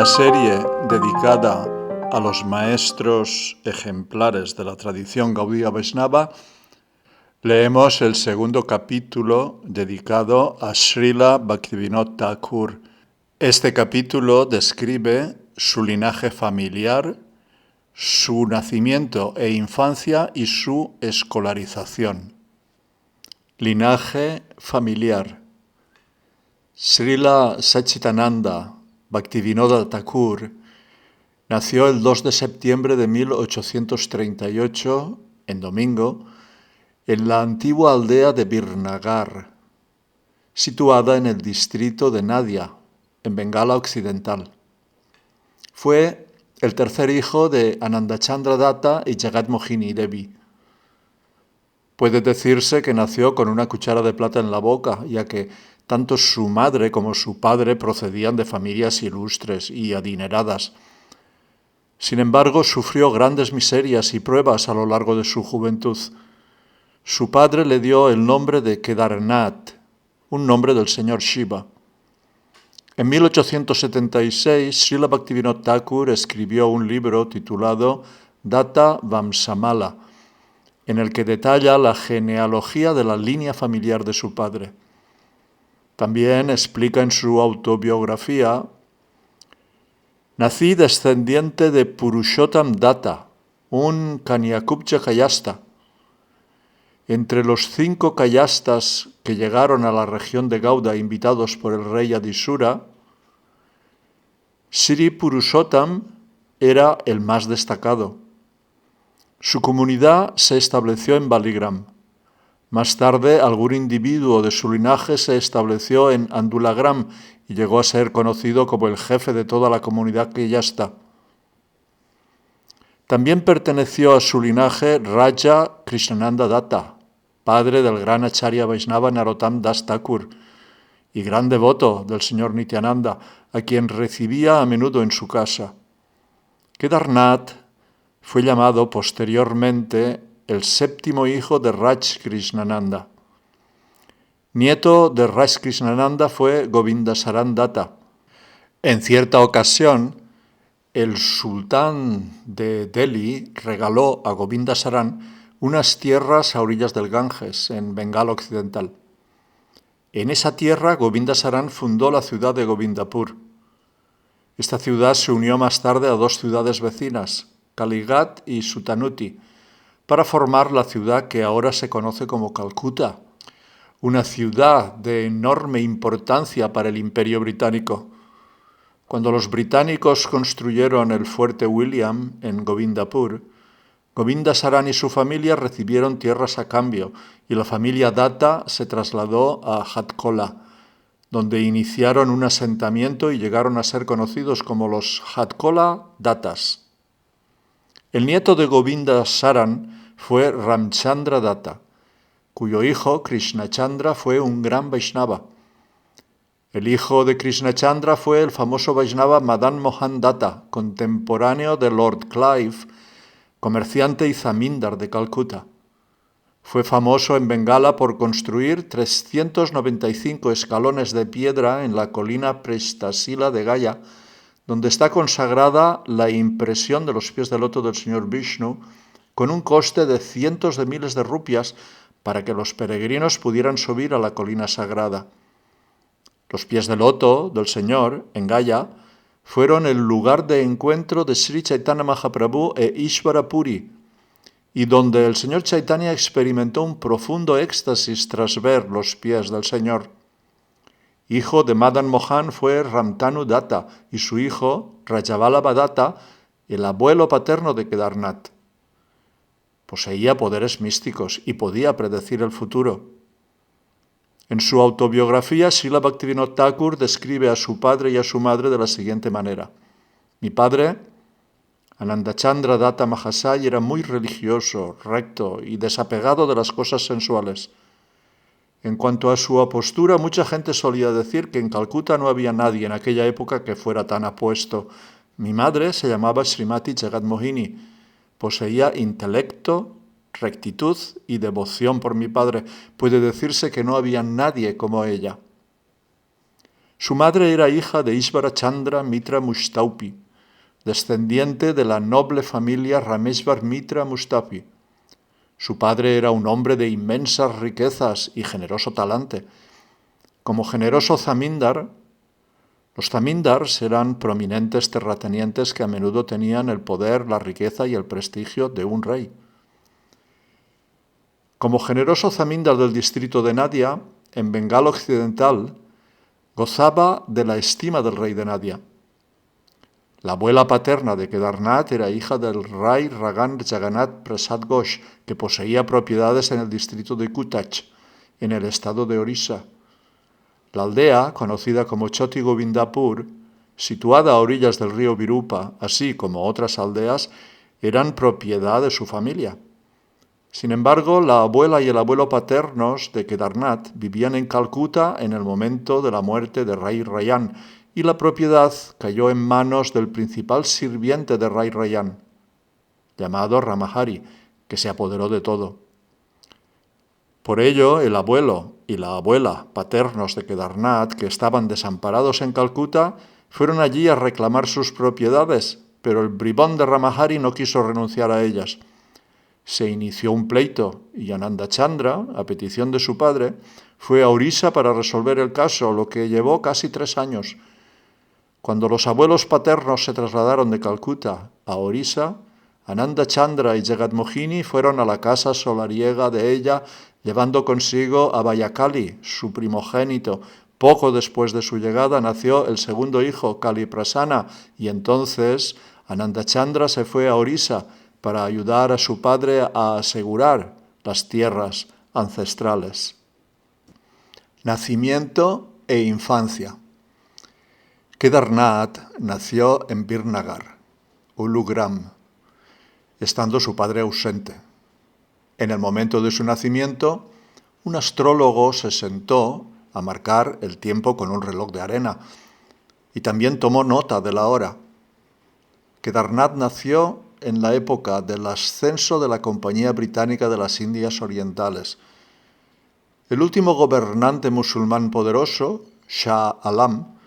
la serie dedicada a los maestros ejemplares de la tradición Gaudiya Vaishnava, leemos el segundo capítulo dedicado a Srila Bhaktivinoda Thakur. Este capítulo describe su linaje familiar, su nacimiento e infancia y su escolarización. Linaje familiar. Srila Satchitananda Bhaktivinoda Thakur nació el 2 de septiembre de 1838, en domingo, en la antigua aldea de Birnagar, situada en el distrito de Nadia, en Bengala Occidental. Fue el tercer hijo de Anandachandra Datta y Jagat Mohini Devi. Puede decirse que nació con una cuchara de plata en la boca, ya que tanto su madre como su padre procedían de familias ilustres y adineradas. Sin embargo, sufrió grandes miserias y pruebas a lo largo de su juventud. Su padre le dio el nombre de Kedarnath, un nombre del señor Shiva. En 1876, Srila Bhaktivinoda Thakur escribió un libro titulado Datta Vamsamala, en el que detalla la genealogía de la línea familiar de su padre. También explica en su autobiografía: nací descendiente de Purushottam Datta, un Kanyakubja Kayasta. Entre los 5 Kayastas que llegaron a la región de Gauda invitados por el rey Adisura, Sri Purushottam era el más destacado. Su comunidad se estableció en Baligram. Más tarde, algún individuo de su linaje se estableció en Andulagram y llegó a ser conocido como el jefe de toda la comunidad Kayasta. También perteneció a su linaje Raja Krishnananda Datta, padre del gran Acharya Vaishnava Narottam Das Thakur y gran devoto del señor Nityananda, a quien recibía a menudo en su casa. Kedarnath fue llamado posteriormente el 7º hijo de Raj Krishnananda. Nieto de Raj Krishnananda fue Govindasaran Datta. En cierta ocasión, el sultán de Delhi regaló a Govindasaran unas tierras a orillas del Ganges, en Bengala Occidental. En esa tierra, Govindasaran fundó la ciudad de Govindapur. Esta ciudad se unió más tarde a 2 ciudades vecinas, Kalighat y Sutanuti, para formar la ciudad que ahora se conoce como Calcuta, una ciudad de enorme importancia para el Imperio Británico. Cuando los británicos construyeron el fuerte William en Govindapur, Govindasaran y su familia recibieron tierras a cambio y la familia Datta se trasladó a Hatkola, donde iniciaron un asentamiento y llegaron a ser conocidos como los Hatkola Dattas. El nieto de Govindasaran fue Ramchandra Datta, cuyo hijo Krishnachandra fue un gran Vaishnava. El hijo de Krishnachandra fue el famoso Vaishnava Madan Mohan Datta, contemporáneo de Lord Clive, comerciante y zamindar de Calcuta. Fue famoso en Bengala por construir 395 escalones de piedra en la colina Prestasila de Gaya, donde está consagrada la impresión de los pies de loto del señor Vishnu, con un coste de cientos de miles de rupias para que los peregrinos pudieran subir a la colina sagrada. Los pies de loto del señor, en Gaya, fueron el lugar de encuentro de Sri Chaitanya Mahaprabhu e Ishvara Puri, y donde el señor Chaitanya experimentó un profundo éxtasis tras ver los pies del señor. Hijo de Madan Mohan fue Ramtanu Datta y su hijo Rajavallabha Datta, el abuelo paterno de Kedarnath. Poseía poderes místicos y podía predecir el futuro. En su autobiografía, Srila Bhaktivinoda Thakur describe a su padre y a su madre de la siguiente manera: mi padre, Anandachandra Datta Mahasaya, era muy religioso, recto y desapegado de las cosas sensuales. En cuanto a su postura, mucha gente solía decir que en Calcuta no había nadie en aquella época que fuera tan apuesto. Mi madre se llamaba Srimati Jagat Mohini, poseía intelecto, rectitud y devoción por mi padre. Puede decirse que no había nadie como ella. Su madre era hija de Ishvara Chandra Mitra Mustaupi, descendiente de la noble familia Rameshvar Mitra Mustapi. Su padre era un hombre de inmensas riquezas y generoso talante. Como generoso zamindar, los zamindars eran prominentes terratenientes que a menudo tenían el poder, la riqueza y el prestigio de un rey. Como generoso zamindar del distrito de Nadia, en Bengala Occidental, gozaba de la estima del rey de Nadia. La abuela paterna de Kedarnath era hija del rey Ragan Jagannath Prasad Ghosh, que poseía propiedades en el distrito de Kutach, en el estado de Orissa. La aldea, conocida como Choti Govindapur, situada a orillas del río Virupa, así como otras aldeas, eran propiedad de su familia. Sin embargo, la abuela y el abuelo paternos de Kedarnath vivían en Calcuta en el momento de la muerte de Rai Rayan, y la propiedad cayó en manos del principal sirviente de Rai Rayan, llamado Ramahari, que se apoderó de todo. Por ello, el abuelo y la abuela paternos de Kedarnath, que estaban desamparados en Calcuta, fueron allí a reclamar sus propiedades, pero el bribón de Ramahari no quiso renunciar a ellas. Se inició un pleito y Ananda Chandra, a petición de su padre, fue a Orissa para resolver el caso, lo que llevó casi 3 años. Cuando los abuelos paternos se trasladaron de Calcuta a Orissa, Ananda Chandra y Jagat Mohini fueron a la casa solariega de ella, llevando consigo a Vayakali, su primogénito. Poco después de su llegada nació el segundo hijo, Kaliprasana, y entonces Ananda Chandra se fue a Orissa para ayudar a su padre a asegurar las tierras ancestrales. Nacimiento e infancia. Kedarnath nació en Birnagar, Ulugram, estando su padre ausente. En el momento de su nacimiento, un astrólogo se sentó a marcar el tiempo con un reloj de arena y también tomó nota de la hora. Kedarnath nació en la época del ascenso de la Compañía Británica de las Indias Orientales. El último gobernante musulmán poderoso, Shah Alam,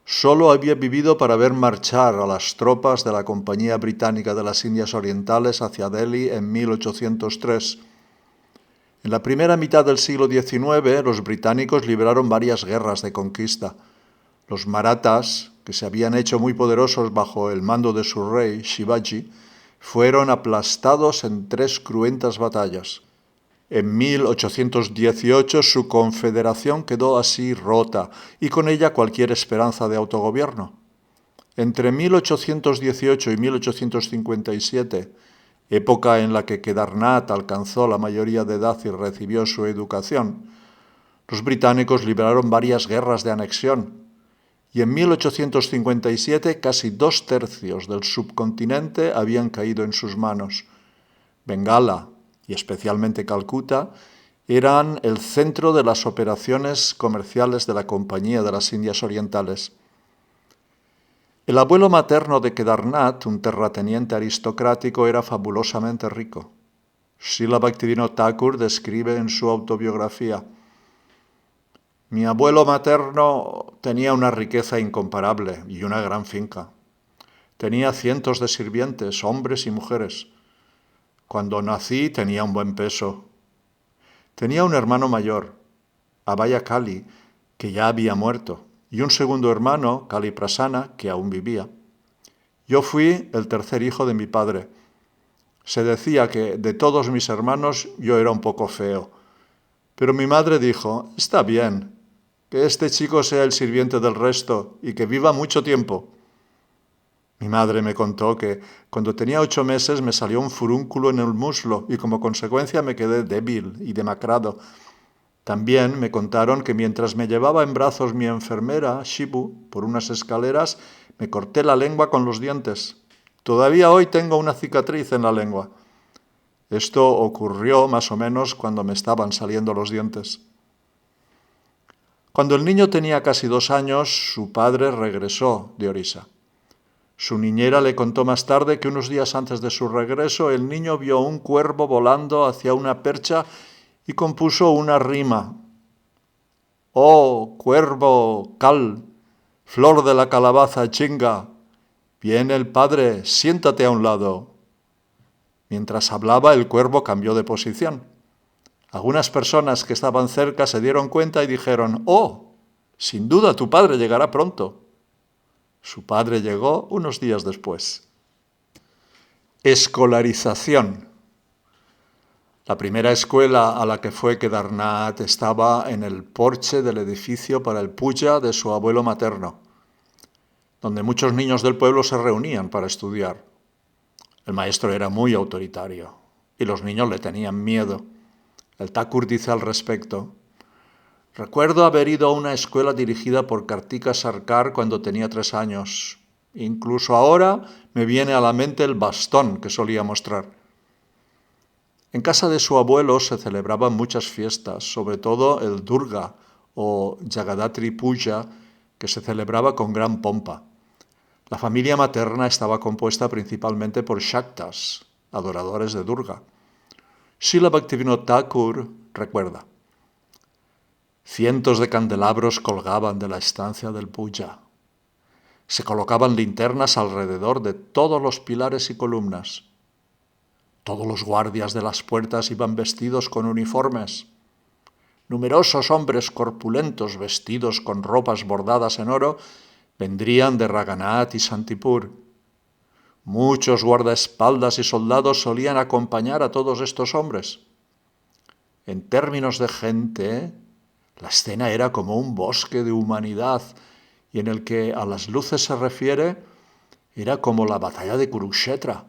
solo había vivido para ver marchar a las tropas de la Compañía Británica de las Indias Orientales hacia Delhi en 1803. En la primera mitad del siglo XIX, los británicos libraron varias guerras de conquista. Los marathas, que se habían hecho muy poderosos bajo el mando de su rey, Shivaji, fueron aplastados en 3 cruentas batallas. En 1818 su confederación quedó así rota y con ella cualquier esperanza de autogobierno. Entre 1818 y 1857, época en la que Kedarnath alcanzó la mayoría de edad y recibió su educación, los británicos libraron varias guerras de anexión y en 1857 casi 2/3 del subcontinente habían caído en sus manos. Bengala, y especialmente Calcuta, eran el centro de las operaciones comerciales de la Compañía de las Indias Orientales. El abuelo materno de Kedarnath, un terrateniente aristocrático, era fabulosamente rico. Srila Bhaktivinoda Thakur describe en su autobiografía: mi abuelo materno tenía una riqueza incomparable y una gran finca. Tenía cientos de sirvientes, hombres y mujeres. Cuando nací tenía un buen peso. Tenía un hermano mayor, Abhaya Kali, que ya había muerto, y un segundo hermano, Kaliprasana, que aún vivía. Yo fui el tercer hijo de mi padre. Se decía que de todos mis hermanos yo era un poco feo. Pero mi madre dijo: está bien, que este chico sea el sirviente del resto y que viva mucho tiempo. Mi madre me contó que cuando tenía 8 meses me salió un furúnculo en el muslo y como consecuencia me quedé débil y demacrado. También me contaron que mientras me llevaba en brazos mi enfermera, Shibu, por unas escaleras, me corté la lengua con los dientes. Todavía hoy tengo una cicatriz en la lengua. Esto ocurrió más o menos cuando me estaban saliendo los dientes. Cuando el niño tenía casi 2 años, su padre regresó de Orissa. Su niñera le contó más tarde que unos días antes de su regreso el niño vio un cuervo volando hacia una percha y compuso una rima. Oh, cuervo, cal, Flor de la calabaza, chinga. Viene el padre, siéntate a un lado. Mientras hablaba, el cuervo cambió de posición. Algunas personas que estaban cerca se dieron cuenta y dijeron: «Oh, sin duda tu padre llegará pronto». Su padre llegó unos días después. Escolarización. La primera escuela a la que fue Kedarnath estaba en el porche del edificio para el puja de su abuelo materno, donde muchos niños del pueblo se reunían para estudiar. El maestro era muy autoritario y los niños le tenían miedo. El Thakur dice al respecto: «Recuerdo haber ido a una escuela dirigida por Kartika Sarkar cuando tenía 3 años. Incluso ahora me viene a la mente el bastón que solía mostrar». En casa de su abuelo se celebraban muchas fiestas, sobre todo el Durga o Jagadatri Puja, que se celebraba con gran pompa. La familia materna estaba compuesta principalmente por Shaktas, adoradores de Durga. Srila Bhaktivinoda Thakur recuerda: cientos de candelabros colgaban de la estancia del puja. Se colocaban linternas alrededor de todos los pilares y columnas. Todos los guardias de las puertas iban vestidos con uniformes. Numerosos hombres corpulentos vestidos con ropas bordadas en oro vendrían de Raghunath y Santipur. Muchos guardaespaldas y soldados solían acompañar a todos estos hombres. En términos de gente, la escena era como un bosque de humanidad, y en el que a las luces se refiere, era como la batalla de Kurukshetra.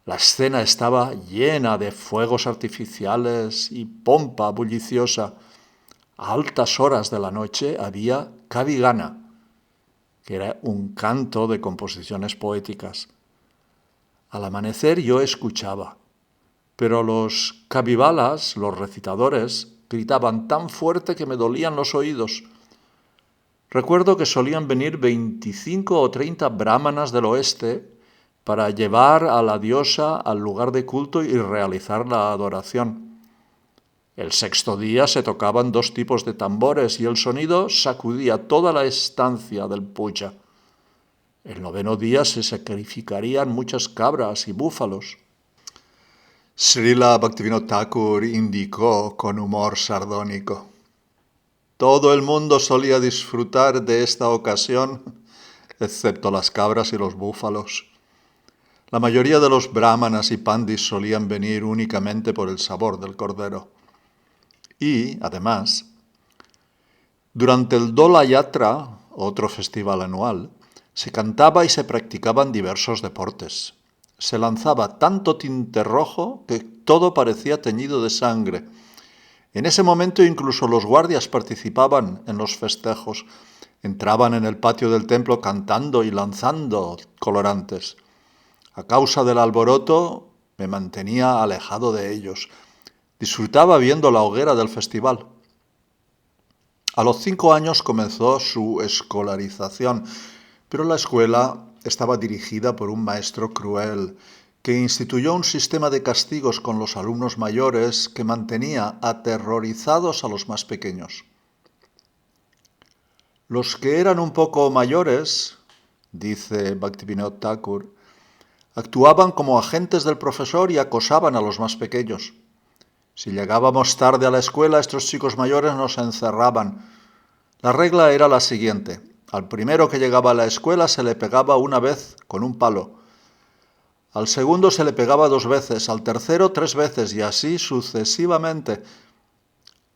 La escena estaba llena de fuegos artificiales y pompa bulliciosa. A altas horas de la noche había Kavi-gana, que era un canto de composiciones poéticas. Al amanecer yo escuchaba, pero los Kavibalas, los recitadores, gritaban tan fuerte que me dolían los oídos. Recuerdo que solían venir 25 o 30 brahmanas del oeste para llevar a la diosa al lugar de culto y realizar la adoración. El 6º día se tocaban 2 tipos de tambores y el sonido sacudía toda la estancia del puja. El 9º día se sacrificarían muchas cabras y búfalos. Srila Bhaktivinoda Thakur indicó con humor sardónico: todo el mundo solía disfrutar de esta ocasión, excepto las cabras y los búfalos. La mayoría de los brahmanas y pandis solían venir únicamente por el sabor del cordero. Y, además, durante el Dola Yatra, otro festival anual, se cantaba y se practicaban diversos deportes. Se lanzaba tanto tinte rojo que todo parecía teñido de sangre. En ese momento incluso los guardias participaban en los festejos. Entraban en el patio del templo cantando y lanzando colorantes. A causa del alboroto me mantenía alejado de ellos. Disfrutaba viendo la hoguera del festival. A los 5 años comenzó su escolarización, pero la escuela estaba dirigida por un maestro cruel que instituyó un sistema de castigos con los alumnos mayores que mantenía aterrorizados a los más pequeños. Los que eran un poco mayores, dice Bhaktivinoda Thakur, actuaban como agentes del profesor y acosaban a los más pequeños. Si llegábamos tarde a la escuela, estos chicos mayores nos encerraban. La regla era la siguiente: al primero que llegaba a la escuela se le pegaba una vez con un palo. Al segundo se le pegaba 2 veces, al tercero 3 veces y así sucesivamente.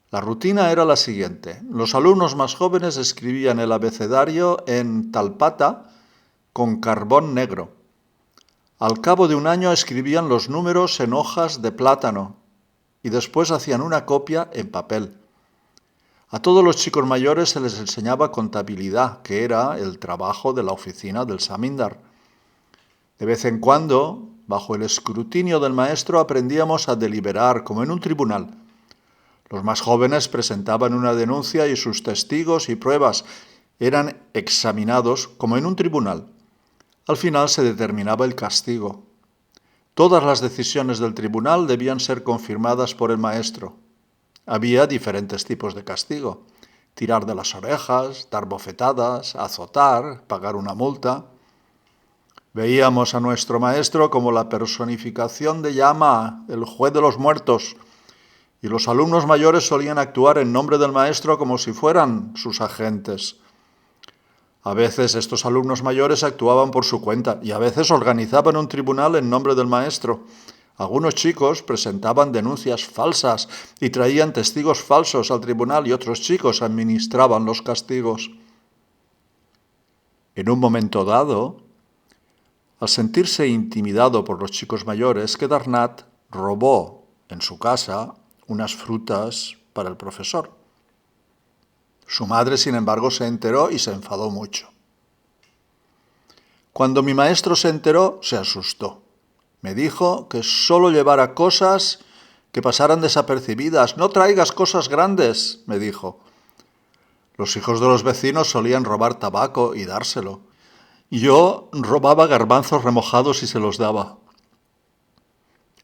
La rutina era la siguiente: los alumnos más jóvenes escribían el abecedario en talpata con carbón negro. Al cabo de un año escribían los números en hojas de plátano y después hacían una copia en papel. A todos los chicos mayores se les enseñaba contabilidad, que era el trabajo de la oficina del samindar. De vez en cuando, bajo el escrutinio del maestro, aprendíamos a deliberar como en un tribunal. Los más jóvenes presentaban una denuncia y sus testigos y pruebas eran examinados como en un tribunal. Al final se determinaba el castigo. Todas las decisiones del tribunal debían ser confirmadas por el maestro. Había diferentes tipos de castigo. tirar de las orejas, dar bofetadas, azotar, pagar una multa. Veíamos a nuestro maestro como la personificación de Yama, el juez de los muertos, y los alumnos mayores solían actuar en nombre del maestro como si fueran sus agentes. A veces estos alumnos mayores actuaban por su cuenta y a veces organizaban un tribunal en nombre del maestro. Algunos chicos presentaban denuncias falsas y traían testigos falsos al tribunal y otros chicos administraban los castigos. En un momento dado, al sentirse intimidado por los chicos mayores, Kedarnath robó en su casa unas frutas para el profesor. Su madre, sin embargo, se enteró y se enfadó mucho. Cuando mi maestro se enteró, se asustó. Me dijo que solo llevara cosas que pasaran desapercibidas. No traigas cosas grandes, me dijo. Los hijos de los vecinos solían robar tabaco y dárselo. Yo robaba garbanzos remojados y se los daba.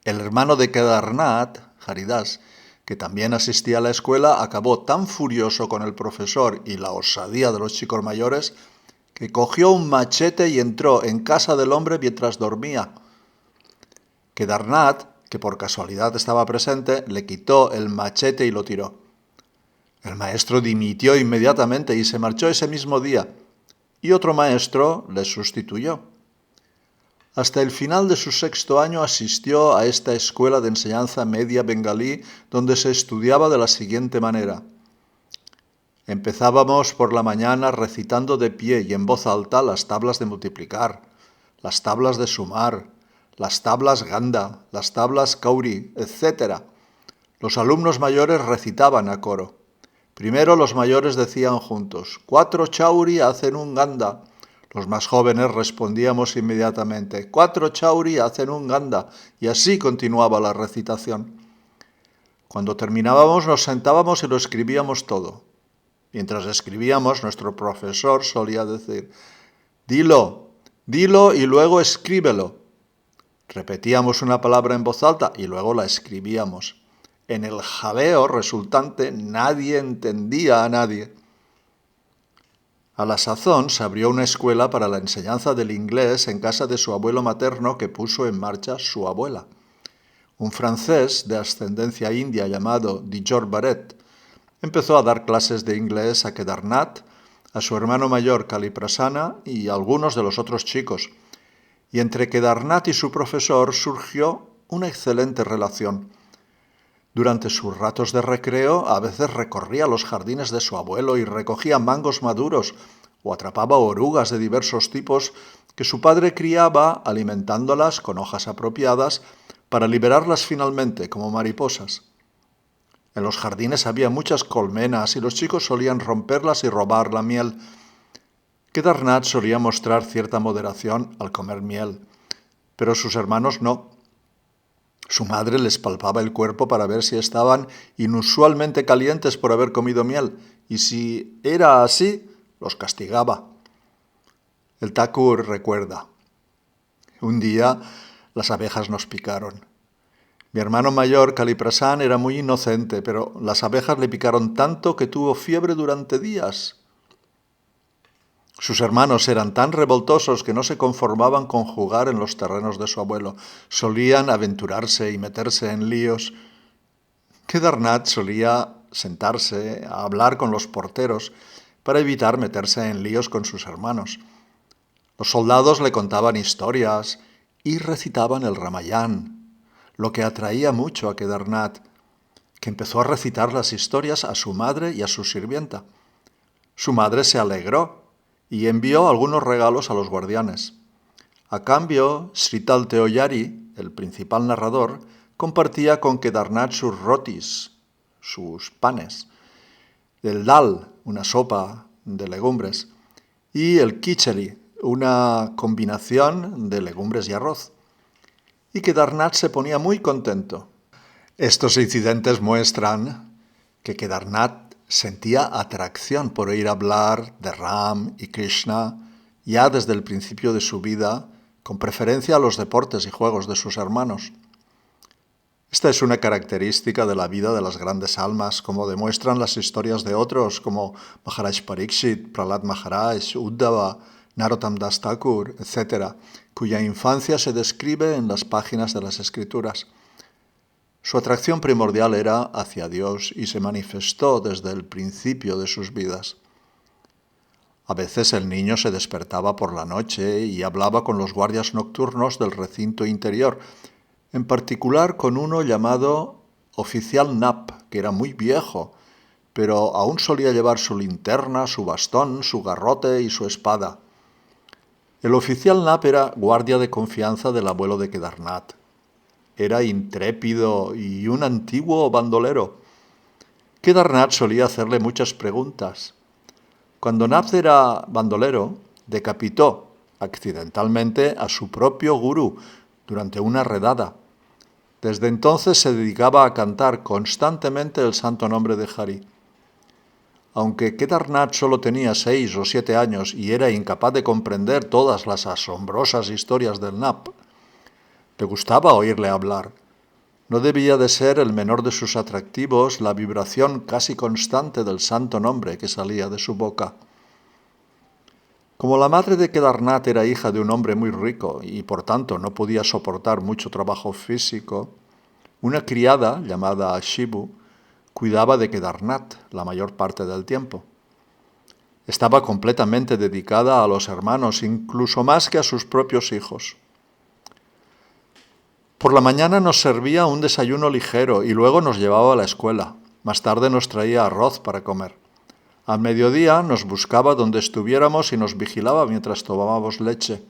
El hermano de Kedarnath, Haridas, que también asistía a la escuela, acabó tan furioso con el profesor y la osadía de los chicos mayores que cogió un machete y entró en casa del hombre mientras dormía. Kedarnath, que por casualidad estaba presente, le quitó el machete y lo tiró. El maestro dimitió inmediatamente y se marchó ese mismo día, y otro maestro le sustituyó. Hasta el final de su 6º año asistió a esta escuela de enseñanza media bengalí, donde se estudiaba de la siguiente manera. Empezábamos por la mañana recitando de pie y en voz alta las tablas de multiplicar, las tablas de sumar, las tablas Ganda, las tablas Kauri, etc. Los alumnos mayores recitaban a coro. Primero los mayores decían juntos, 4 chauri hacen un Ganda. Los más jóvenes respondíamos inmediatamente, 4 chauri hacen un Ganda, y así continuaba la recitación. Cuando terminábamos nos sentábamos y lo escribíamos todo. Mientras escribíamos, nuestro profesor solía decir, dilo y luego escríbelo. Repetíamos una palabra en voz alta y luego la escribíamos. En el jaleo resultante nadie entendía a nadie. A la sazón se abrió una escuela para la enseñanza del inglés en casa de su abuelo materno que puso en marcha su abuela. Un francés de ascendencia india llamado Dijor Barrett empezó a dar clases de inglés a Kedarnath, a su hermano mayor Kaliprasana y a algunos de los otros chicos. Y entre Kedarnath y su profesor surgió una excelente relación. Durante sus ratos de recreo, a veces recorría los jardines de su abuelo y recogía mangos maduros o atrapaba orugas de diversos tipos que su padre criaba alimentándolas con hojas apropiadas para liberarlas finalmente como mariposas. En los jardines había muchas colmenas y los chicos solían romperlas y robar la miel. Kedarnath solía mostrar cierta moderación al comer miel, pero sus hermanos no. Su madre les palpaba el cuerpo para ver si estaban inusualmente calientes por haber comido miel, y si era así, los castigaba. El Thakur recuerda, un día las abejas nos picaron. Mi hermano mayor, Kaliprasan, era muy inocente, pero las abejas le picaron tanto que tuvo fiebre durante días. Sus hermanos eran tan revoltosos que no se conformaban con jugar en los terrenos de su abuelo. Solían aventurarse y meterse en líos. Kedarnath solía sentarse a hablar con los porteros para evitar meterse en líos con sus hermanos. Los soldados le contaban historias y recitaban el Ramayán, lo que atraía mucho a Kedarnath, que empezó a recitar las historias a su madre y a su sirvienta. Su madre se alegró y envió algunos regalos a los guardianes. A cambio, Srital Teoyari, el principal narrador, compartía con Kedarnath sus rotis, sus panes, el dal, una sopa de legumbres, y el khichdi, una combinación de legumbres y arroz. Y Kedarnath se ponía muy contento. Estos incidentes muestran que Kedarnath sentía atracción por oír hablar de Ram y Krishna ya desde el principio de su vida, con preferencia a los deportes y juegos de sus hermanos. Esta es una característica de la vida de las grandes almas, como demuestran las historias de otros como Maharaj Pariksit, Prahlad Maharaj, Uddhava, Narottam Das Thakur, etc., cuya infancia se describe en las páginas de las Escrituras. Su atracción primordial era hacia Dios y se manifestó desde el principio de sus vidas. A veces el niño se despertaba por la noche y hablaba con los guardias nocturnos del recinto interior, en particular con uno llamado Oficial Nap, que era muy viejo, pero aún solía llevar su linterna, su bastón, su garrote y su espada. El Oficial Nap era guardia de confianza del abuelo de Kedarnath. Era intrépido y un antiguo bandolero. Kedarnath solía hacerle muchas preguntas. Cuando Nap era bandolero, decapitó accidentalmente a su propio gurú durante una redada. Desde entonces se dedicaba a cantar constantemente el santo nombre de Hari. Aunque Kedarnath solo tenía 6 o 7 años y era incapaz de comprender todas las asombrosas historias del Nap, le gustaba oírle hablar. No debía de ser el menor de sus atractivos la vibración casi constante del santo nombre que salía de su boca. Como la madre de Kedarnath era hija de un hombre muy rico y por tanto no podía soportar mucho trabajo físico, una criada llamada Shibu cuidaba de Kedarnath la mayor parte del tiempo. Estaba completamente dedicada a los hermanos, incluso más que a sus propios hijos. Por la mañana nos servía un desayuno ligero y luego nos llevaba a la escuela. Más tarde nos traía arroz para comer. Al mediodía nos buscaba donde estuviéramos y nos vigilaba mientras tomábamos leche.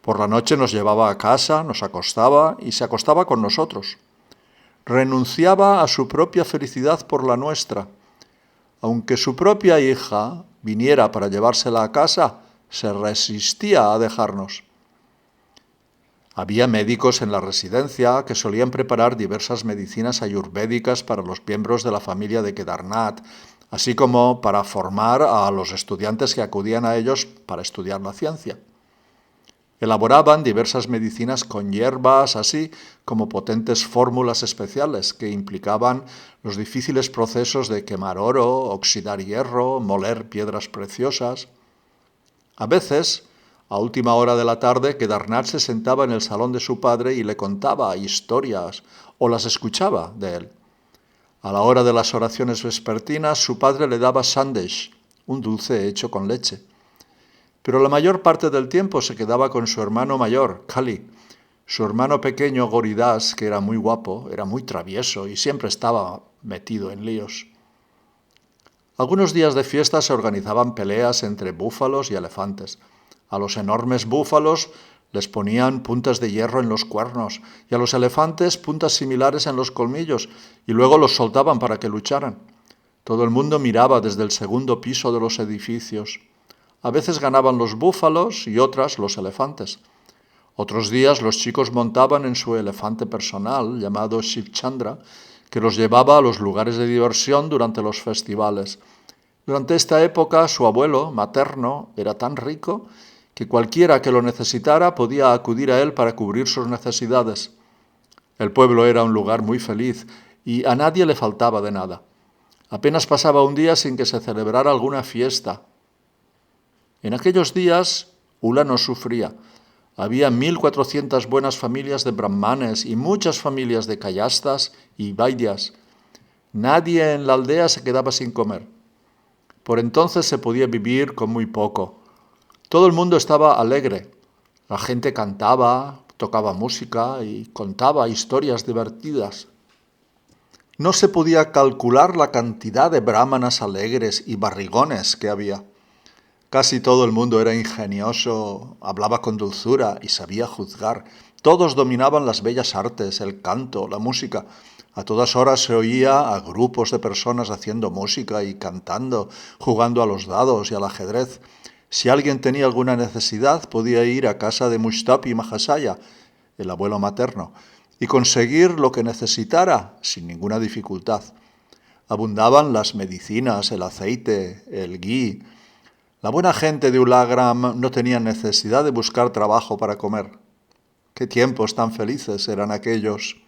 Por la noche nos llevaba a casa, nos acostaba y se acostaba con nosotros. Renunciaba a su propia felicidad por la nuestra. Aunque su propia hija viniera para llevársela a casa, se resistía a dejarnos. Había médicos en la residencia que solían preparar diversas medicinas ayurvédicas para los miembros de la familia de Kedarnath, así como para formar a los estudiantes que acudían a ellos para estudiar la ciencia. Elaboraban diversas medicinas con hierbas, así como potentes fórmulas especiales que implicaban los difíciles procesos de quemar oro, oxidar hierro, moler piedras preciosas. A veces, a última hora de la tarde, Kedarnath se sentaba en el salón de su padre y le contaba historias o las escuchaba de él. A la hora de las oraciones vespertinas, su padre le daba sandesh, un dulce hecho con leche. Pero la mayor parte del tiempo se quedaba con su hermano mayor, Kali. Su hermano pequeño, Goridas, que era muy guapo, era muy travieso y siempre estaba metido en líos. Algunos días de fiesta se organizaban peleas entre búfalos y elefantes. A los enormes búfalos les ponían puntas de hierro en los cuernos y a los elefantes puntas similares en los colmillos y luego los soltaban para que lucharan. Todo el mundo miraba desde el segundo piso de los edificios. A veces ganaban los búfalos y otras los elefantes. Otros días los chicos montaban en su elefante personal, llamado Shivchandra, que los llevaba a los lugares de diversión durante los festivales. Durante esta época su abuelo materno era tan rico que cualquiera que lo necesitara podía acudir a él para cubrir sus necesidades. El pueblo era un lugar muy feliz y a nadie le faltaba de nada. Apenas pasaba un día sin que se celebrara alguna fiesta. En aquellos días, Ula no sufría. Había 1.400 buenas familias de brahmanes y muchas familias de kayastas y vaidyas. Nadie en la aldea se quedaba sin comer. Por entonces se podía vivir con muy poco. Todo el mundo estaba alegre. La gente cantaba, tocaba música y contaba historias divertidas. No se podía calcular la cantidad de brahmanas alegres y barrigones que había. Casi todo el mundo era ingenioso, hablaba con dulzura y sabía juzgar. Todos dominaban las bellas artes, el canto, la música. A todas horas se oía a grupos de personas haciendo música y cantando, jugando a los dados y al ajedrez. Si alguien tenía alguna necesidad, podía ir a casa de Mushtapi Mahasaya, el abuelo materno, y conseguir lo que necesitara sin ninguna dificultad. Abundaban las medicinas, el aceite, el ghee. La buena gente de Ulagram no tenía necesidad de buscar trabajo para comer. Qué tiempos tan felices eran aquellos.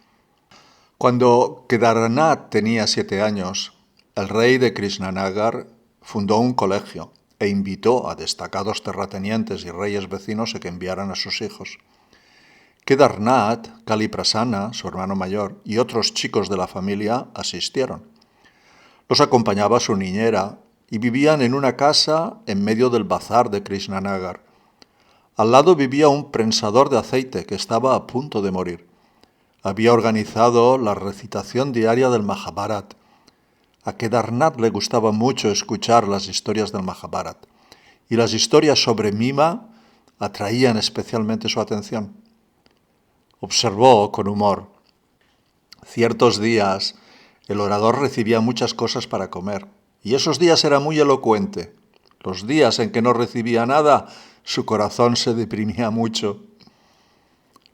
Cuando Kedarnath tenía 7 años, el rey de Krishnanagar fundó un colegio e invitó a destacados terratenientes y reyes vecinos a que enviaran a sus hijos. Kedarnath, Kaliprasana, su hermano mayor, y otros chicos de la familia asistieron. Los acompañaba su niñera y vivían en una casa en medio del bazar de Krishnanagar. Al lado vivía un prensador de aceite que estaba a punto de morir. Había organizado la recitación diaria del Mahabharat. A Kedarnath le gustaba mucho escuchar las historias del Mahabharat, y las historias sobre Mima atraían especialmente su atención. Observó con humor. Ciertos días el orador recibía muchas cosas para comer, y esos días era muy elocuente. Los días en que no recibía nada, su corazón se deprimía mucho.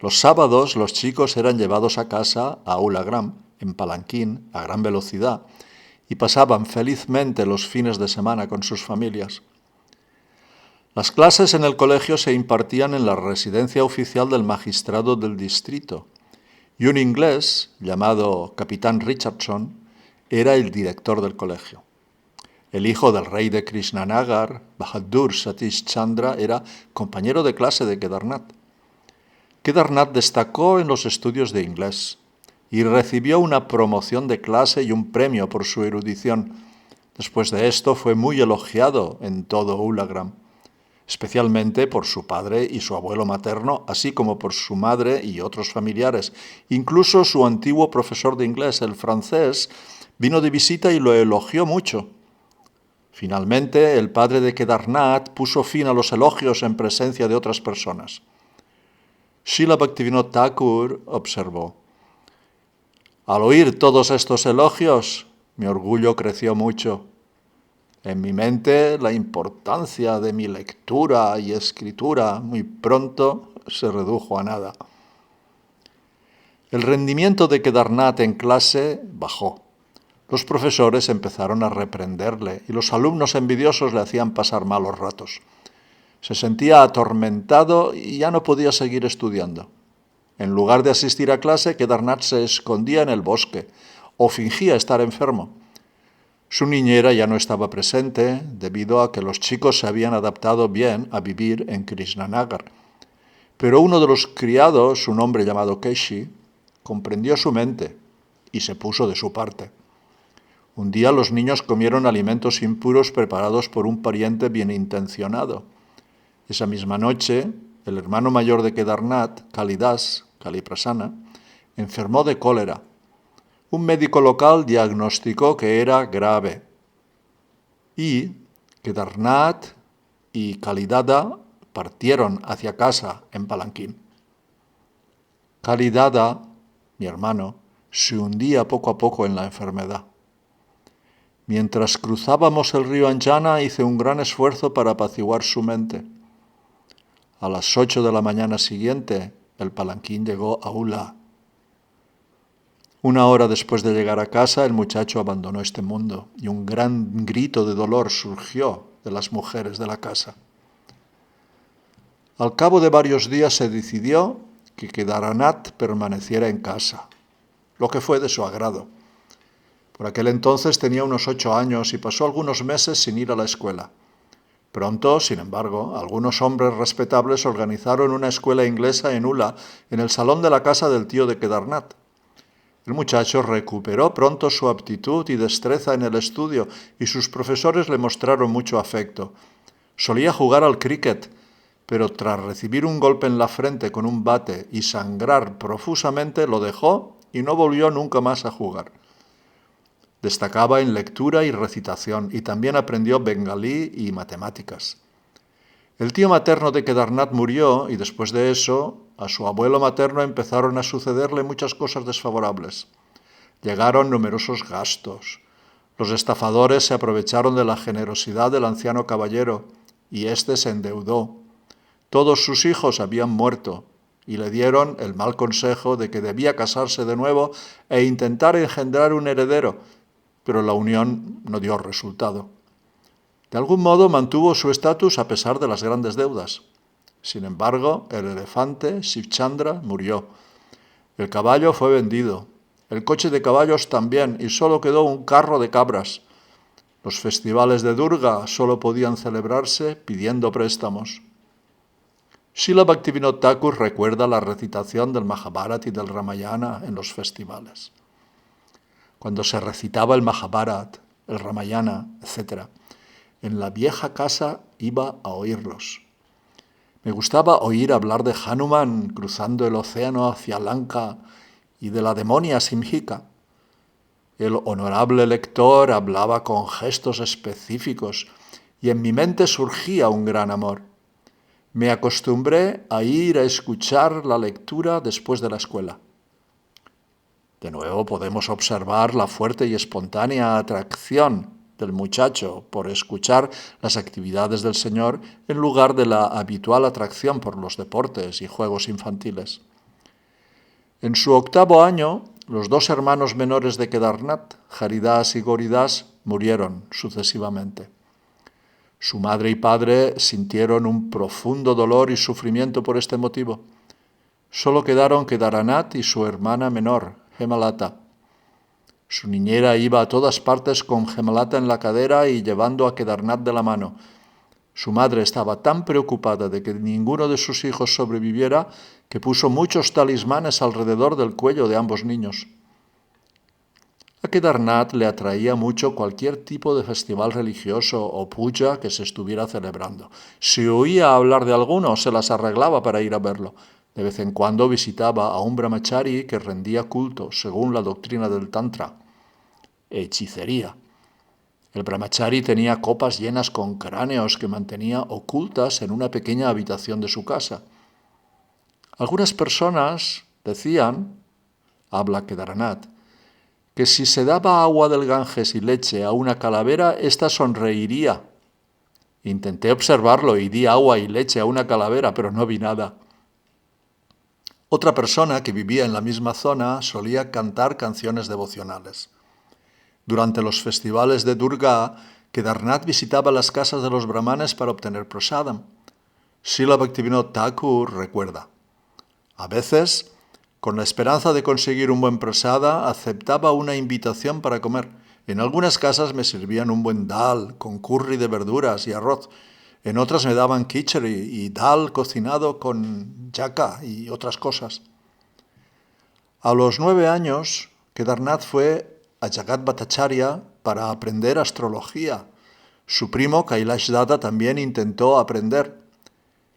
Los sábados los chicos eran llevados a casa a Ulagram, en palanquín, a gran velocidad, y pasaban felizmente los fines de semana con sus familias. Las clases en el colegio se impartían en la residencia oficial del magistrado del distrito, y un inglés, llamado Capitán Richardson, era el director del colegio. El hijo del rey de Krishnanagar, Bahadur Satish Chandra, era compañero de clase de Kedarnath. Kedarnath destacó en los estudios de inglés y recibió una promoción de clase y un premio por su erudición. Después de esto fue muy elogiado en todo Ulagram, especialmente por su padre y su abuelo materno, así como por su madre y otros familiares. Incluso su antiguo profesor de inglés, el francés, vino de visita y lo elogió mucho. Finalmente, el padre de Kedarnath puso fin a los elogios en presencia de otras personas. Srila Bhaktivinoda Thakur observó: al oír todos estos elogios, mi orgullo creció mucho. En mi mente, la importancia de mi lectura y escritura muy pronto se redujo a nada. El rendimiento de Kedarnath en clase bajó. Los profesores empezaron a reprenderle y los alumnos envidiosos le hacían pasar malos ratos. Se sentía atormentado y ya no podía seguir estudiando. En lugar de asistir a clase, Kedarnath se escondía en el bosque o fingía estar enfermo. Su niñera ya no estaba presente debido a que los chicos se habían adaptado bien a vivir en Krishnanagar. Pero uno de los criados, un hombre llamado Keshi, comprendió su mente y se puso de su parte. Un día los niños comieron alimentos impuros preparados por un pariente bienintencionado. Esa misma noche, el hermano mayor de Kedarnath, Kaliprasana, enfermó de cólera. Un médico local diagnosticó que era grave. Y Kedarnath y Kalidada partieron hacia casa en palanquín. Kalidada, mi hermano, se hundía poco a poco en la enfermedad. Mientras cruzábamos el río Anjana, hice un gran esfuerzo para apaciguar su mente. A las 8 de la mañana siguiente, el palanquín llegó a Ula. 1 hora después de llegar a casa, el muchacho abandonó este mundo y un gran grito de dolor surgió de las mujeres de la casa. Al cabo de varios días se decidió que Kedarnath permaneciera en casa, lo que fue de su agrado. Por aquel entonces tenía unos 8 años y pasó algunos meses sin ir a la escuela. Pronto, sin embargo, algunos hombres respetables organizaron una escuela inglesa en Ula, en el salón de la casa del tío de Kedarnath. El muchacho recuperó pronto su aptitud y destreza en el estudio y sus profesores le mostraron mucho afecto. Solía jugar al cricket, pero tras recibir un golpe en la frente con un bate y sangrar profusamente, lo dejó y no volvió nunca más a jugar. Destacaba en lectura y recitación y también aprendió bengalí y matemáticas. El tío materno de Kedarnath murió y después de eso, a su abuelo materno empezaron a sucederle muchas cosas desfavorables. Llegaron numerosos gastos. Los estafadores se aprovecharon de la generosidad del anciano caballero y éste se endeudó. Todos sus hijos habían muerto y le dieron el mal consejo de que debía casarse de nuevo e intentar engendrar un heredero, pero la unión no dio resultado. De algún modo mantuvo su estatus a pesar de las grandes deudas. Sin embargo, el elefante, Shivchandra, murió. El caballo fue vendido El coche de caballos también, y solo quedó un carro de cabras. Los festivales de Durga solo podían celebrarse pidiendo préstamos. Srila Bhaktivinoda Thakur recuerda la recitación del Mahabharata y del Ramayana en los festivales. Cuando se recitaba el Mahabharata, el Ramayana, etc., en la vieja casa iba a oírlos. Me gustaba oír hablar de Hanuman cruzando el océano hacia Lanka y de la demonia Simhika. El honorable lector hablaba con gestos específicos y en mi mente surgía un gran amor. Me acostumbré a ir a escuchar la lectura después de la escuela. De nuevo podemos observar la fuerte y espontánea atracción del muchacho por escuchar las actividades del Señor en lugar de la habitual atracción por los deportes y juegos infantiles. En su 8º año, los 2 hermanos menores de Kedarnath, Haridas y Goridas, murieron sucesivamente. Su madre y padre sintieron un profundo dolor y sufrimiento por este motivo. Solo quedaron Kedarnath y su hermana menor, Hemalata. Su niñera iba a todas partes con Hemalata en la cadera y llevando a Kedarnath de la mano. Su madre estaba tan preocupada de que ninguno de sus hijos sobreviviera que puso muchos talismanes alrededor del cuello de ambos niños. A Kedarnath le atraía mucho cualquier tipo de festival religioso o puja que se estuviera celebrando. Si oía hablar de alguno, se las arreglaba para ir a verlo. De vez en cuando visitaba a un brahmachari que rendía culto, según la doctrina del Tantra, hechicería. El brahmachari tenía copas llenas con cráneos que mantenía ocultas en una pequeña habitación de su casa. Algunas personas decían, habla Kedarnath, que si se daba agua del Ganges y leche a una calavera, ésta sonreiría. Intenté observarlo y di agua y leche a una calavera, pero no vi nada. Otra persona que vivía en la misma zona solía cantar canciones devocionales. Durante los festivales de Durga, Kedarnath visitaba las casas de los brahmanes para obtener prasadam. Srila Bhaktivinoda Thakur recuerda, a veces, con la esperanza de conseguir un buen prasada, aceptaba una invitación para comer. En algunas casas me servían un buen dal con curry de verduras y arroz. En otras me daban khichdi y dal cocinado con yaka y otras cosas. A los 9 años, Kedarnath fue a Jagat Bhattacharya para aprender astrología. Su primo Kailash Dada también intentó aprender.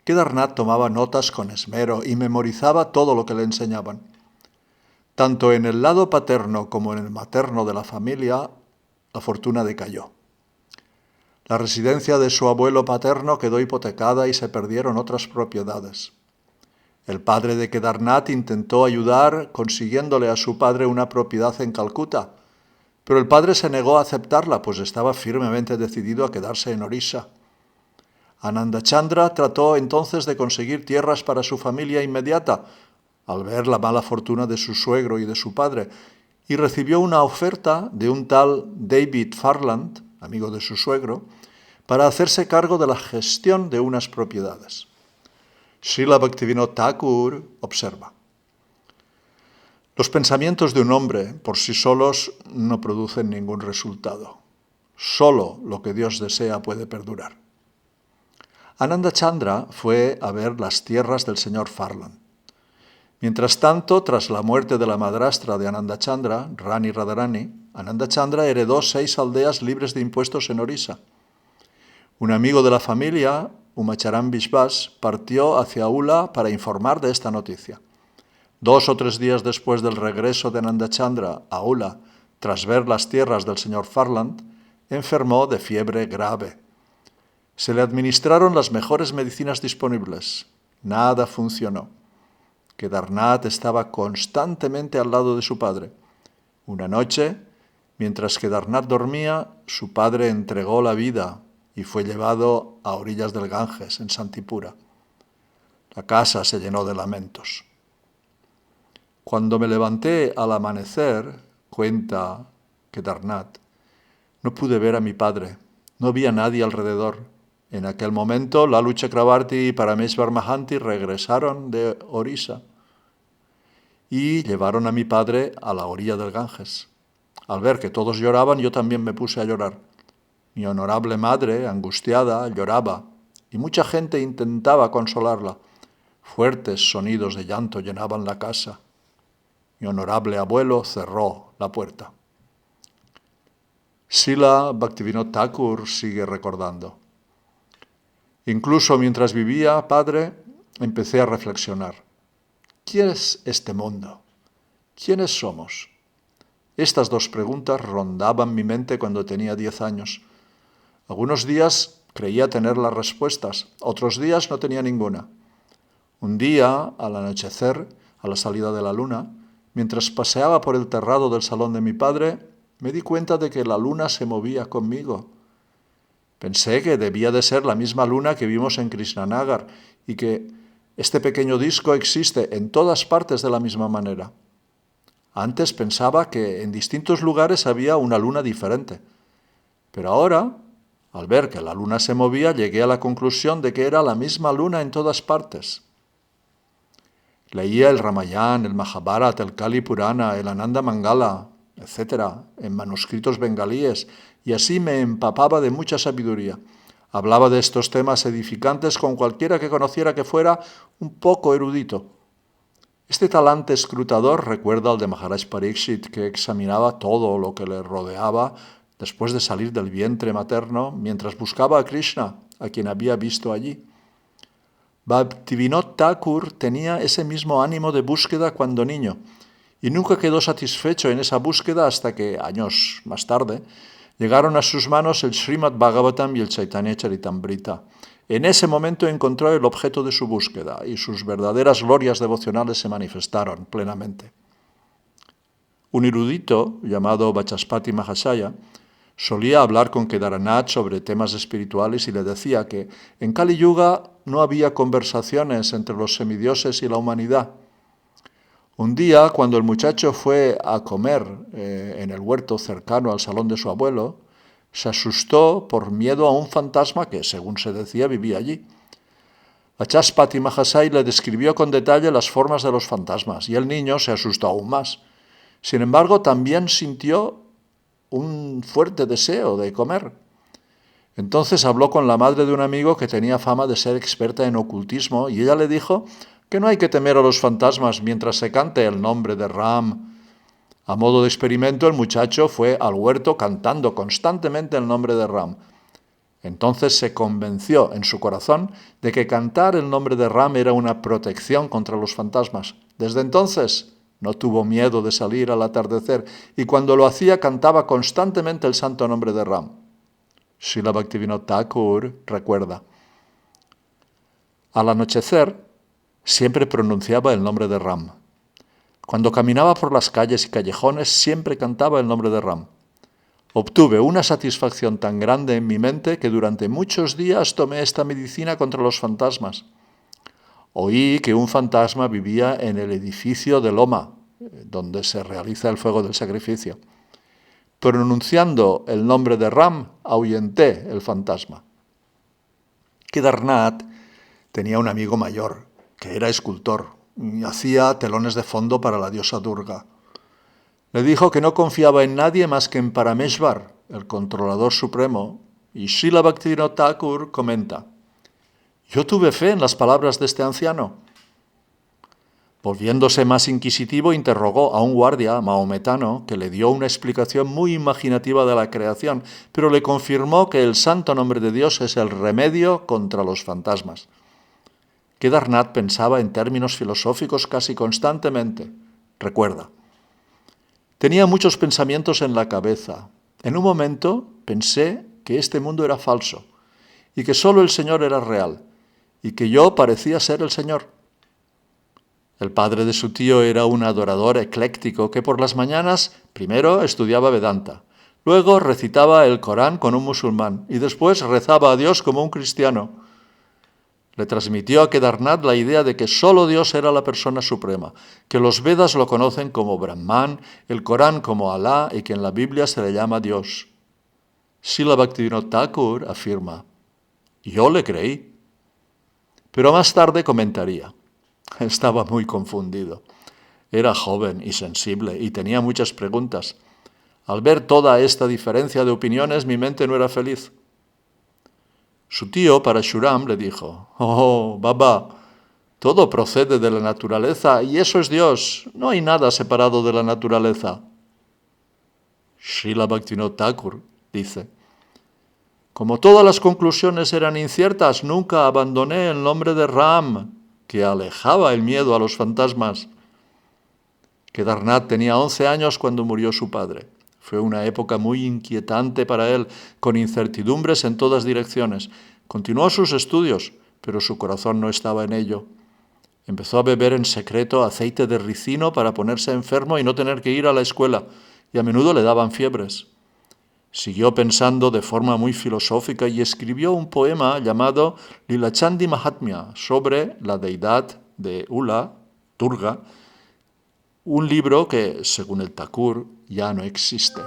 Kedarnath tomaba notas con esmero y memorizaba todo lo que le enseñaban. Tanto en el lado paterno como en el materno de la familia, la fortuna decayó. La residencia de su abuelo paterno quedó hipotecada y se perdieron otras propiedades. El padre de Kedarnath intentó ayudar consiguiéndole a su padre una propiedad en Calcuta, pero el padre se negó a aceptarla, pues estaba firmemente decidido a quedarse en Orissa. Anandachandra trató entonces de conseguir tierras para su familia inmediata, al ver la mala fortuna de su suegro y de su padre, y recibió una oferta de un tal David Farland, amigo de su suegro, para hacerse cargo de la gestión de unas propiedades. Srila Bhaktivinoda Thakur observa, los pensamientos de un hombre por sí solos no producen ningún resultado. Solo lo que Dios desea puede perdurar. Anandachandra fue a ver las tierras del señor Farland. Mientras tanto, tras la muerte de la madrastra de Anandachandra, Rani Radharani, Anandachandra heredó 6 aldeas libres de impuestos en Orissa. Un amigo de la familia, Umacharan Vishwas, partió hacia Ula para informar de esta noticia. 2 o 3 días después del regreso de Anandachandra a Ula, tras ver las tierras del señor Farland, enfermó de fiebre grave. Se le administraron las mejores medicinas disponibles. Nada funcionó. Kedarnath estaba constantemente al lado de su padre. Una noche, mientras Kedarnath dormía, su padre entregó la vida y fue llevado a orillas del Ganges, en Santipura. La casa se llenó de lamentos. Cuando me levanté al amanecer, cuenta Kedarnath, no pude ver a mi padre, no vi a nadie alrededor. En aquel momento, Lalu Chakravarti y Parameshwar Mahanti regresaron de Orissa. y llevaron a mi padre a la orilla del Ganges. Al ver que todos lloraban, yo también me puse a llorar. Mi honorable madre, angustiada, lloraba, y mucha gente intentaba consolarla. Fuertes sonidos de llanto llenaban la casa. Mi honorable abuelo cerró la puerta. Srila Bhaktivinoda Thakur sigue recordando. Incluso mientras vivía, padre, empecé a reflexionar. ¿Quién es este mundo? ¿Quiénes somos? Estas dos preguntas rondaban mi mente cuando tenía 10 años. Algunos días creía tener las respuestas, otros días no tenía ninguna. Un día, al anochecer, a la salida de la luna, mientras paseaba por el terrado del salón de mi padre, me di cuenta de que la luna se movía conmigo. Pensé que debía de ser la misma luna que vimos en Krishnanagar y que este pequeño disco existe en todas partes de la misma manera. Antes pensaba que en distintos lugares había una luna diferente, pero ahora, al ver que la luna se movía, llegué a la conclusión de que era la misma luna en todas partes. Leía el Ramayana, el Mahabharata, el Kali Purana, el Ananda Mangala, etc., en manuscritos bengalíes, y así me empapaba de mucha sabiduría. Hablaba de estos temas edificantes con cualquiera que conociera que fuera un poco erudito. Este talante escrutador recuerda al de Maharaj Pariksit, que examinaba todo lo que le rodeaba después de salir del vientre materno, mientras buscaba a Krishna, a quien había visto allí. Bhaktivinoda Thakur tenía ese mismo ánimo de búsqueda cuando niño, y nunca quedó satisfecho en esa búsqueda hasta que, años más tarde, llegaron a sus manos el Srimad Bhagavatam y el Chaitanya Charitamrita. En ese momento encontró el objeto de su búsqueda y sus verdaderas glorias devocionales se manifestaron plenamente. Un erudito llamado Vachaspati Mahashaya solía hablar con Kedarnath sobre temas espirituales y le decía que en Kali Yuga no había conversaciones entre los semidioses y la humanidad. Un día, cuando el muchacho fue a comer en el huerto cercano al salón de su abuelo, se asustó por miedo a un fantasma que, según se decía, vivía allí. Vachaspati Mahasaya le describió con detalle las formas de los fantasmas y el niño se asustó aún más. Sin embargo, también sintió un fuerte deseo de comer. Entonces habló con la madre de un amigo que tenía fama de ser experta en ocultismo y ella le dijo que no hay que temer a los fantasmas mientras se cante el nombre de Ram. A modo de experimento, el muchacho fue al huerto cantando constantemente el nombre de Ram. Entonces se convenció en su corazón de que cantar el nombre de Ram era una protección contra los fantasmas. Desde entonces no tuvo miedo de salir al atardecer y cuando lo hacía cantaba constantemente el santo nombre de Ram. Srila Bhaktivinoda Thakur recuerda: al anochecer siempre pronunciaba el nombre de Ram. Cuando caminaba por las calles y callejones siempre cantaba el nombre de Ram. Obtuve una satisfacción tan grande en mi mente que durante muchos días tomé esta medicina contra los fantasmas. Oí que un fantasma vivía en el edificio de Loma, donde se realiza el fuego del sacrificio. Pronunciando el nombre de Ram, ahuyenté el fantasma. Kedarnath tenía un amigo mayor, que era escultor, y hacía telones de fondo para la diosa Durga. Le dijo que no confiaba en nadie más que en Parameshvar, el controlador supremo, y Srila Bhaktivinoda Thakur comenta: yo tuve fe en las palabras de este anciano. Volviéndose más inquisitivo, interrogó a un guardia mahometano que le dio una explicación muy imaginativa de la creación, pero le confirmó que el santo nombre de Dios es el remedio contra los fantasmas. Kedarnath pensaba en términos filosóficos casi constantemente. Recuerda: tenía muchos pensamientos en la cabeza. En un momento pensé que este mundo era falso y que solo el Señor era real y que yo parecía ser el Señor. El padre de su tío era un adorador ecléctico que por las mañanas primero estudiaba Vedanta, luego recitaba el Corán con un musulmán y después rezaba a Dios como un cristiano. Le transmitió a Kedarnath la idea de que solo Dios era la persona suprema, que los Vedas lo conocen como Brahman, el Corán como Alá y que en la Biblia se le llama Dios. Srila Bhaktivinoda Thakur afirma: yo le creí. Pero más tarde comentaría: estaba muy confundido. Era joven y sensible y tenía muchas preguntas. Al ver toda esta diferencia de opiniones, mi mente no era feliz. Su tío, Parashuram, le dijo: «Oh, Baba, todo procede de la naturaleza y eso es Dios. No hay nada separado de la naturaleza». Srila Bhaktivinoda Thakur dice: «Como todas las conclusiones eran inciertas, nunca abandoné el nombre de Ram, que alejaba el miedo a los fantasmas». Kedarnath tenía 11 años cuando murió su padre. Fue una época muy inquietante para él, con incertidumbres en todas direcciones. Continuó sus estudios, pero su corazón no estaba en ello. Empezó a beber en secreto aceite de ricino para ponerse enfermo y no tener que ir a la escuela, y a menudo le daban fiebres. Siguió pensando de forma muy filosófica y escribió un poema llamado Lilachandi Mahatmya sobre la deidad de Ula, Durga, un libro que, según el Thakur, ya no existe.